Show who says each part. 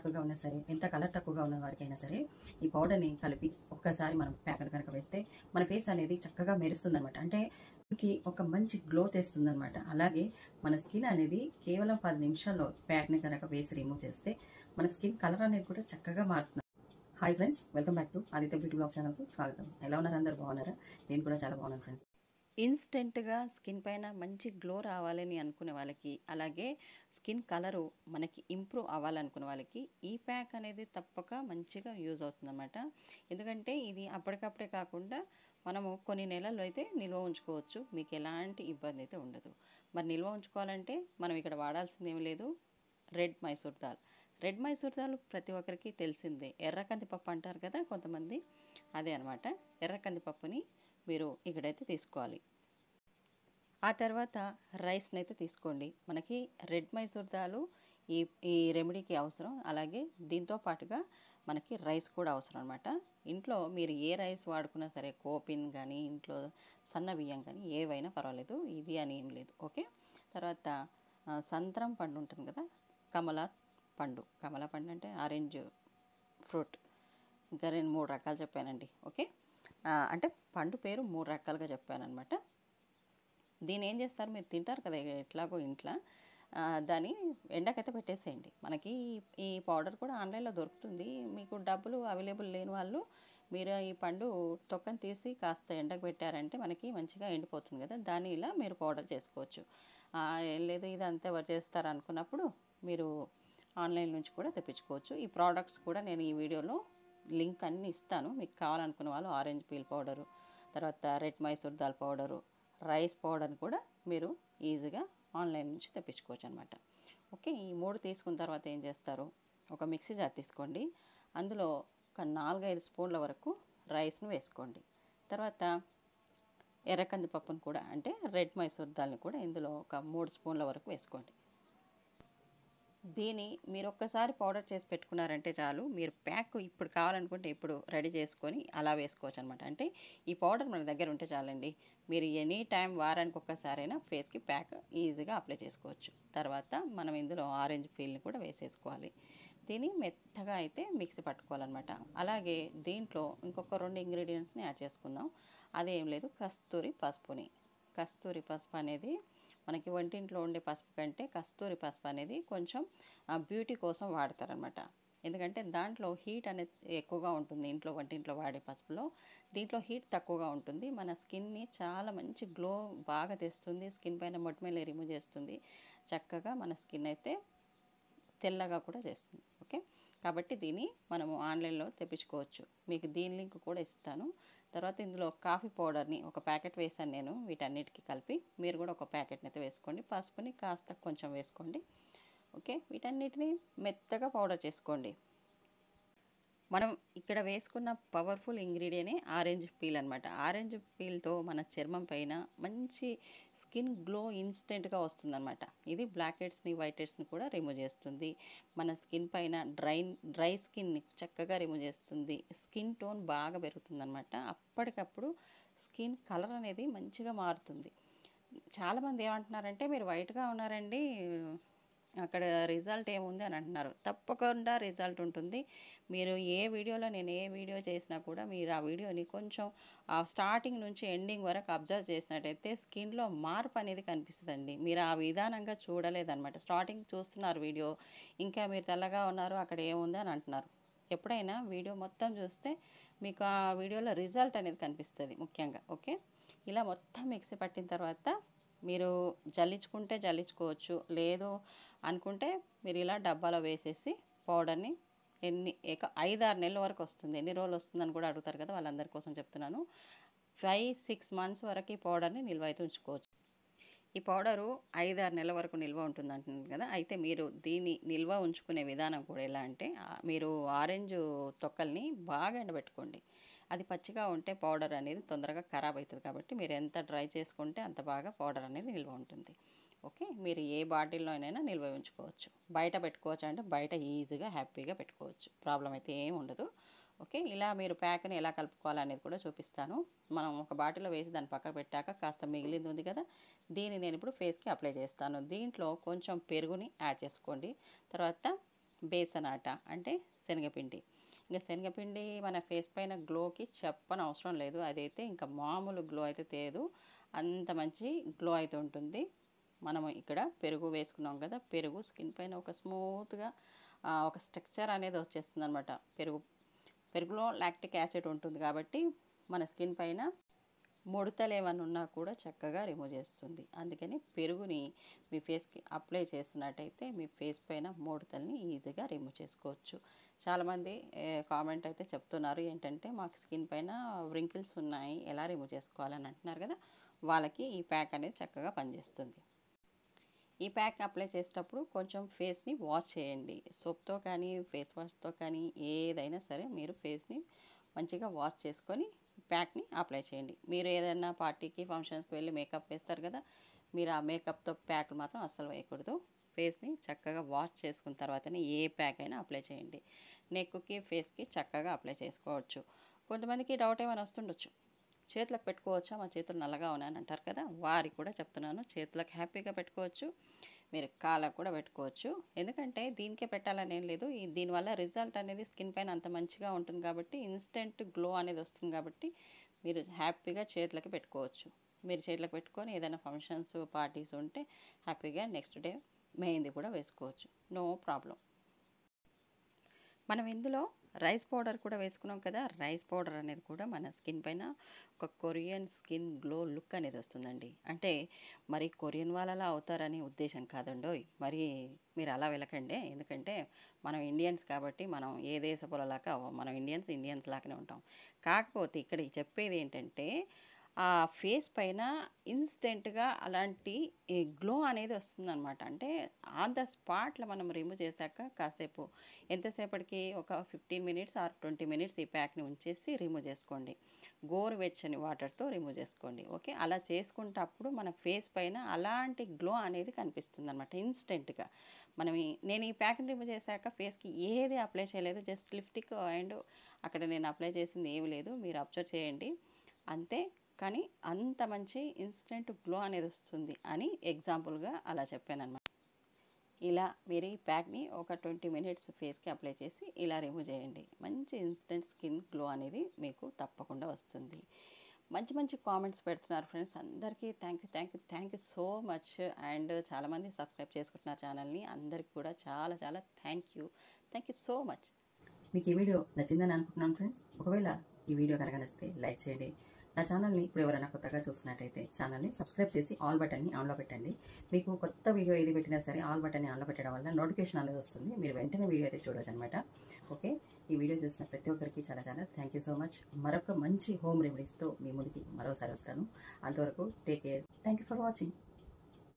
Speaker 1: తక్కువగా ఉన్నా సరే, ఎంత కలర్ తక్కువగా ఉన్న వారికైనా సరే ఈ పౌడర్ని కలిపి ఒక్కసారి మనం ప్యాకెట్ కనుక వేస్తే మన ఫేస్ అనేది చక్కగా మెరుస్తుంది అనమాట. అంటే ఒక మంచి గ్లో తెస్తుంది అనమాట. అలాగే మన స్కిన్ అనేది కేవలం 10 నిమిషాల్లో ప్యాక్ని కనుక వేసి రిమూవ్ చేస్తే మన స్కిన్ కలర్ అనేది కూడా చక్కగా మారుతుంది. Hi friends, welcome back to Aditya beauty blog ఛానల్కు స్వాగతం. ఎలా ఉన్నారు? అందరు బాగున్నారా? నేను కూడా చాలా బాగున్నాను ఫ్రెండ్స్. ఇన్స్టెంట్గా స్కిన్ పైన మంచి గ్లో రావాలని అనుకునే వాళ్ళకి, అలాగే స్కిన్ కలరు మనకి ఇంప్రూవ్ అవ్వాలనుకునే వాళ్ళకి ఈ ప్యాక్ అనేది తప్పక మంచిగా యూజ్ అవుతుందన్నమాట. ఎందుకంటే ఇది అప్పటికప్పుడే కాకుండా మనము కొన్ని నెలల్లో అయితే నిల్వ ఉంచుకోవచ్చు. మీకు ఎలాంటి ఇబ్బంది అయితే ఉండదు. మరి నిల్వ ఉంచుకోవాలంటే మనం ఇక్కడ వాడాల్సింది ఏమి లేదు, రెడ్ మైసూర్ దాల్. రెడ్ మైసూర్ దాల్ ప్రతి ఒక్కరికి తెలిసిందే. ఎర్ర కందిపప్పు అంటారు కదా కొంతమంది, అదే అనమాట. ఎర్ర కందిపప్పుని మీరు ఇక్కడైతే తీసుకోవాలి. ఆ తర్వాత రైస్ని అయితే తీసుకోండి. మనకి రెడ్ మైసూర్ దాలు ఈ ఈ రెమెడీకి అవసరం. అలాగే దీంతో పాటుగా మనకి రైస్ కూడా అవసరం అనమాట. ఇంట్లో మీరు ఏ రైస్ వాడుకున్నా సరే, కోపిన్ కానీ ఇంట్లో సన్న బియ్యం కానీ ఏవైనా పర్వాలేదు, ఇది అని ఏం లేదు. ఓకే. తర్వాత సంత్రం పండు ఉంటుంది కదా, కమలా పండు అంటే ఆరెంజ్ ఫ్రూట్. ఇంకా 2-3 రకాలు చెప్పానండి. ఓకే. అంటే పండు పేరు 3 రకాలుగా చెప్పానమాట. దీన్ని ఏం చేస్తారు, మీరు తింటారు కదా ఎట్లాగో ఇంట్లో, దాన్ని ఎండకైతే పెట్టేసేయండి. మనకి ఈ పౌడర్ కూడా ఆన్లైన్లో దొరుకుతుంది. మీకు డబ్బులు అవైలబుల్ లేని వాళ్ళు మీరు ఈ పండు తొక్కని తీసి కాస్త ఎండకు పెట్టారంటే మనకి మంచిగా ఎండిపోతుంది కదా, దాన్ని ఇలా మీరు పౌడర్ చేసుకోవచ్చు. ఏం లేదు ఇది అంతా ఎవరు చేస్తారు అనుకున్నప్పుడు మీరు ఆన్లైన్ నుంచి కూడా తెప్పించుకోవచ్చు. ఈ ప్రోడక్ట్స్ కూడా నేను ఈ వీడియోలో లింక్ అన్నీ ఇస్తాను. మీకు కావాలనుకున్న వాళ్ళు ఆరెంజ్ పీల్ పౌడరు, తర్వాత red Mysore dal powder, rice పౌడర్ని కూడా మీరు ఈజీగా ఆన్లైన్ నుంచి తెప్పించుకోవచ్చు అనమాట. ఓకే. ఈ 3 తీసుకున్న తర్వాత ఏం చేస్తారు, ఒక మిక్సీ జార్ తీసుకోండి. అందులో ఒక 4-5 స్పూన్ల వరకు రైస్ను వేసుకోండి. తర్వాత ఎర్రకందిపప్పును కూడా, అంటే రెడ్ మైసూర్ దాల్ని కూడా ఇందులో ఒక 3 స్పూన్ల వరకు వేసుకోండి. దీన్ని మీరు ఒక్కసారి పౌడర్ చేసి పెట్టుకున్నారంటే చాలు. మీరు ప్యాక్ ఇప్పుడు కావాలనుకుంటే ఇప్పుడు రెడీ చేసుకొని అలా వేసుకోవచ్చు అనమాట. అంటే ఈ పౌడర్ మన దగ్గర ఉంటే చాలండి. మీరు ఎనీ టైం వారానికి ఒక్కసారైనా ఫేస్కి ప్యాక్ ఈజీగా అప్లై చేసుకోవచ్చు. తర్వాత మనం ఇందులో ఆరెంజ్ పీల్ని కూడా వేసేసుకోవాలి. దీన్ని మెత్తగా అయితే మిక్సీ పట్టుకోవాలన్నమాట. అలాగే దీంట్లో ఇంకొక 2 ఇంగ్రీడియంట్స్ని యాడ్ చేసుకుందాం. అదేం లేదు, కస్తూరి పసుపు అనేది మనకి వంటింట్లో ఉండే పసుపు కంటే కస్తూరి పసుపు అనేది కొంచెం బ్యూటీ కోసం వాడతారనమాట. ఎందుకంటే దాంట్లో హీట్ అనేది ఎక్కువగా ఉంటుంది. వంటింట్లో వాడే పసుపులో దీంట్లో హీట్ తక్కువగా ఉంటుంది. మన స్కిన్ని చాలా మంచి గ్లో బాగా తెస్తుంది. స్కిన్ పైన మొటిమలు రిమూవ్ చేస్తుంది. చక్కగా మన స్కిన్ అయితే తెల్లగా కూడా చేస్తుంది. ఓకే. కాబట్టి దీన్ని మనము ఆన్లైన్లో తెప్పించుకోవచ్చు. మీకు దీని లింక్ కూడా ఇస్తాను. తర్వాత ఇందులో కాఫీ పౌడర్ని ఒక ప్యాకెట్ వేసాను నేను, వీటన్నిటికీ కలిపి. మీరు కూడా ఒక ప్యాకెట్ని అయితే వేసుకోండి. పసుపుని కాస్త కొంచెం వేసుకోండి. ఓకే. వీటన్నిటిని మెత్తగా పౌడర్ చేసుకోండి. మనం ఇక్కడ వేసుకున్న పవర్ఫుల్ ఇంగ్రీడియంటే ఆరెంజ్ పీల్ అనమాట. ఆరెంజ్ పీల్తో మన చర్మం పైన మంచి స్కిన్ గ్లో ఇన్స్టెంట్గా వస్తుందన్నమాట. ఇది బ్లాక్ హెడ్స్ని, వైట్ హెడ్స్ని కూడా రిమూవ్ చేస్తుంది. మన స్కిన్ పైన డ్రై స్కిన్ని చక్కగా రిమూవ్ చేస్తుంది. స్కిన్ టోన్ బాగా పెరుగుతుందన్నమాట. అప్పటికప్పుడు స్కిన్ కలర్ అనేది మంచిగా మారుతుంది. చాలామంది ఏమంటున్నారంటే, మీరు వైట్గా ఉన్నారండి, అక్కడ రిజల్ట్ ఏముంది అని అంటున్నారు. తప్పకుండా రిజల్ట్ ఉంటుంది. మీరు నేను ఏ వీడియో చేసినా కూడా మీరు ఆ వీడియోని కొంచెం స్టార్టింగ్ నుంచి ఎండింగ్ వరకు అబ్జర్వ్ చేసినట్టయితే స్కిన్లో మార్పు అనేది కనిపిస్తుందండి. మీరు ఆ విధానంగా చూడలేదన్నమాట. స్టార్టింగ్ చూస్తున్నారు వీడియో, ఇంకా మీరు తెల్లగా ఉన్నారు అక్కడ ఏముంది అని అంటున్నారు. ఎప్పుడైనా వీడియో మొత్తం చూస్తే మీకు ఆ వీడియోలో రిజల్ట్ అనేది కనిపిస్తుంది ముఖ్యంగా. ఓకే. ఇలా మొత్తం మిక్సీ పట్టిన తర్వాత మీరు జల్లించుకుంటే జల్లించుకోవచ్చు, లేదు అనుకుంటే మీరు ఇలా డబ్బాలో వేసేసి పౌడర్ని 5-6 నెలల వరకు వస్తుంది. ఎన్ని రోజులు వస్తుందని కూడా అడుగుతారు కదా, వాళ్ళందరి కోసం చెప్తున్నాను. 5-6 మంత్స్ వరకు ఈ పౌడర్ని నిల్వ అయితే ఉంచుకోవచ్చు. ఈ పౌడరు 5-6 నెలల వరకు నిల్వ ఉంటుంది అంటున్నారు కదా. అయితే మీరు దీన్ని నిల్వ ఉంచుకునే విధానం కూడా ఎలా అంటే, మీరు ఆరెంజ్ తొక్కల్ని బాగా ఎండబెట్టుకోండి. అది పచ్చిగా ఉంటే పౌడర్ అనేది తొందరగా ఖరాబ్ అవుతుంది. కాబట్టి మీరు ఎంత డ్రై చేసుకుంటే అంత బాగా పౌడర్ అనేది నిల్వ ఉంటుంది. ఓకే. మీరు ఏ బాటిల్లో అయినా నిల్వ ఉంచుకోవచ్చు. బయట పెట్టుకోవచ్చు అంటే బయట ఈజీగా హ్యాపీగా పెట్టుకోవచ్చు. ప్రాబ్లం అయితే ఏమి ఉండదు. ఓకే. ఇలా మీరు ప్యాక్ని ఎలా కలుపుకోవాలనేది కూడా చూపిస్తాను. మనం ఒక బాటిల్లో వేసి దాన్ని పక్కకు పెట్టాక కాస్త మిగిలింది ఉంది కదా, దీన్ని నేను ఇప్పుడు ఫేస్కి అప్లై చేస్తాను. దీంట్లో కొంచెం పెరుగుని యాడ్ చేసుకోండి. తర్వాత బేసన్ ఆట అంటే శనగపిండి. ఇంకా శనగపిండి మన ఫేస్ పైన గ్లోకి చెప్పనవసరం లేదు. అదైతే ఇంకా మామూలు గ్లో అయితే తేదు, అంత మంచి గ్లో అయితే ఉంటుంది. మనము ఇక్కడ పెరుగు వేసుకున్నాం కదా, పెరుగు స్కిన్ పైన ఒక స్మూత్గా ఒక స్ట్రక్చర్ అనేది వచ్చేస్తుంది అనమాట. పెరుగులో లాక్టిక్ యాసిడ్ ఉంటుంది కాబట్టి మన స్కిన్ పైన ముడతలు ఏమైనా ఉన్నా కూడా చక్కగా రిమూవ్ చేస్తుంది. అందుకని పెరుగుని మీ ఫేస్కి అప్లై చేసినట్టయితే మీ ఫేస్ పైన ముడతల్ని ఈజీగా రిమూవ్ చేసుకోవచ్చు. చాలామంది కామెంట్ అయితే చెప్తున్నారు ఏంటంటే మాకు స్కిన్ పైన వ్రింకిల్స్ ఉన్నాయి, ఎలా రిమూవ్ చేసుకోవాలని అంటున్నారు కదా, వాళ్ళకి ఈ ప్యాక్ అనేది చక్కగా పనిచేస్తుంది. ఈ ప్యాక్ అప్లై చేసేటప్పుడు కొంచెం ఫేస్ని వాష్ చేయండి. సోప్తో కానీ ఫేస్ వాష్తో కానీ ఏదైనా సరే మీరు ఫేస్ని మంచిగా వాష్ చేసుకొని ప్యాక్ని అప్లై చేయండి. మీరు ఏదైనా పార్టీకి ఫంక్షన్స్కి వెళ్ళి మేకప్ వేస్తారు కదా, మీరు ఆ మేకప్తో ప్యాక్ మాత్రం అస్సలు వేయకూడదు. ఫేస్ని చక్కగా వాష్ చేసుకున్న తర్వాతనే ఏ ప్యాక్ అయినా అప్లై చేయండి. నెక్కి ఫేస్కి చక్కగా అప్లై చేసుకోవచ్చు. కొంతమందికి డౌట్ ఏమైనా వస్తుండొచ్చు, చేతులకు పెట్టుకోవచ్చా, మా చేతులు నల్లగా ఉన్నాయని అంటారు కదా, వారికి కూడా చెప్తున్నాను, చేతులకు హ్యాపీగా పెట్టుకోవచ్చు, మీరు కాళ్ళకు కూడా పెట్టుకోవచ్చు. ఎందుకంటే దీనికే పెట్టాలని ఏం లేదు, దీనివల్ల రిజల్ట్ అనేది స్కిన్ పైన అంత మంచిగా ఉంటుంది కాబట్టి ఇన్స్టెంట్ గ్లో అనేది వస్తుంది కాబట్టి మీరు హ్యాపీగా చేతులకి పెట్టుకోవచ్చు. మీరు చేతులకు పెట్టుకొని ఏదైనా ఫంక్షన్స్ పార్టీస్ ఉంటే హ్యాపీగా నెక్స్ట్ డే మెహందీ కూడా వేసుకోవచ్చు, నో ప్రాబ్లం. మనం ఇందులో రైస్ పౌడర్ కూడా వేసుకున్నాం కదా, రైస్ పౌడర్ అనేది కూడా మన స్కిన్ పైన ఒక కొరియన్ స్కిన్ గ్లో లుక్ అనేది వస్తుందండి. అంటే మరి కొరియన్ వాళ్ళలా అవుతారని ఉద్దేశం కాదండోయ్, మరి మీరు అలా వెళ్ళకండి. ఎందుకంటే మనం ఇండియన్స్ కాబట్టి మనం ఏ దేశపులలాగా అవ్వం, మనం ఇండియన్స్ లాగానే ఉంటాం. కాకపోతే ఇక్కడ చెప్పేది ఏంటంటే ఆ ఫేస్ పైన ఇన్స్టెంట్గా అలాంటి గ్లో అనేది వస్తుందన్నమాట. అంటే ఆన్ ద స్పాట్లో మనం రిమూవ్ చేశాక కాసేపు ఎంతసేపటికి ఒక 15 మినిట్స్ ఆర్ 20 మినిట్స్ ఈ ప్యాక్ని ఉంచేసి రిమూవ్ చేసుకోండి. గోరువెచ్చని వాటర్తో రిమూవ్ చేసుకోండి. ఓకే, అలా చేసుకుంటప్పుడు మన ఫేస్ పైన అలాంటి గ్లో అనేది కనిపిస్తుంది అనమాట ఇన్స్టెంట్గా. నేను ఈ ప్యాక్ని రిమూవ్ చేశాక ఫేస్కి ఏది అప్లై చేయలేదు, జస్ట్ లిప్స్టిక్ అండ్ అక్కడ నేను అప్లై చేసింది ఏమి లేదు, మీరు అబ్జర్వ్ చేయండి అంతే. కానీ అంత మంచి ఇన్స్టెంట్ గ్లో అనేది వస్తుంది అని ఎగ్జాంపుల్గా అలా చెప్పాను అనమాట. ఇలా మీరు ఈ ప్యాక్ని ఒక 20 మినిట్స్ ఫేస్కి అప్లై చేసి ఇలా రిమూవ్ చేయండి. మంచి ఇన్స్టెంట్ స్కిన్ గ్లో అనేది మీకు తప్పకుండా వస్తుంది. మంచి మంచి కామెంట్స్ పెడుతున్నారు ఫ్రెండ్స్, అందరికీ thank you so much. And చాలామంది సబ్స్క్రైబ్ చేసుకుంటున్నారు ఛానల్ని, అందరికీ కూడా చాలా చాలా థ్యాంక్ యూ సో మచ్. మీకు ఈ వీడియో నచ్చిందని అనుకుంటున్నాను ఫ్రెండ్స్. ఒకవేళ ఈ వీడియో కనుక నచ్చితే లైక్ చేయండి. నా ఛానల్ని ఇప్పుడు ఎవరైనా కొత్తగా చూసినట్టయితే ఛానల్ని సబ్స్క్రైబ్ చేసి ఆల్ బటన్ని ఆన్లో పెట్టండి. మీకు కొత్త వీడియో ఏది పెట్టినా సరే ఆల్ బటన్ని ఆన్లో పెట్టడం వల్ల నోటిఫికేషన్ అనేది వస్తుంది, మీరు వెంటనే వీడియో అయితే చూడవచ్చు అనమాట. ఓకే, ఈ వీడియో చూసిన ప్రతి ఒక్కరికి చాలా చాలా థ్యాంక్ యూ సో మచ్. మరొక మంచి హోమ్ రెమెడీస్తో మీ ముందుకి మరోసారి వస్తాను. అంతవరకు take care. Thank you for watching.